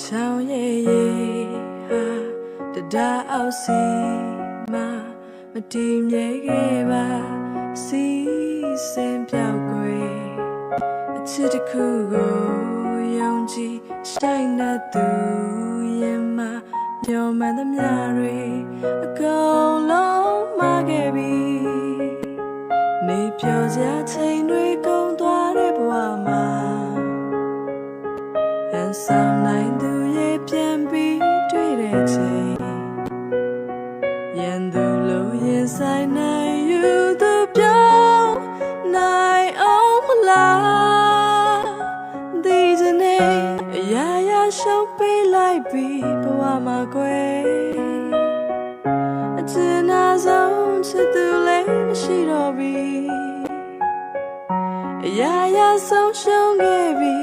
ချောင်းရဲ့ရေဟာတဒါအောက်စီမှာမတည်မြဲခဲ့ပါစီစင်ပြောက်ွယ်အချစ်တစ်ခုကိုယုံကြည်ဆိုင်တဲ့သူရင်မှာမျောမှန်သမျှတွေအကုန်လုံးမှားခဲ့ပြီနေပြောစရာချိန်တွေကုန်သွားတဲ့ဘဝမှာဟန်ဆောင်နိုင်သူရဲ့ပြန်ပြီးတွေ့တဲ့ချိန်ရန်သူလိုရင်ဆိုင်နိုင်ယူသူပြောင်းနိုင်အောင်မလားဒီစနေအရာရာရှုံးပေးလိုက်ပြီးဘဝမှာကွယ်အကျဉ်းနာဆုံးချစ်သူလည်းမရှိတော့ပြီအရာရာဆုံးရှုံးခဲ့ပြီ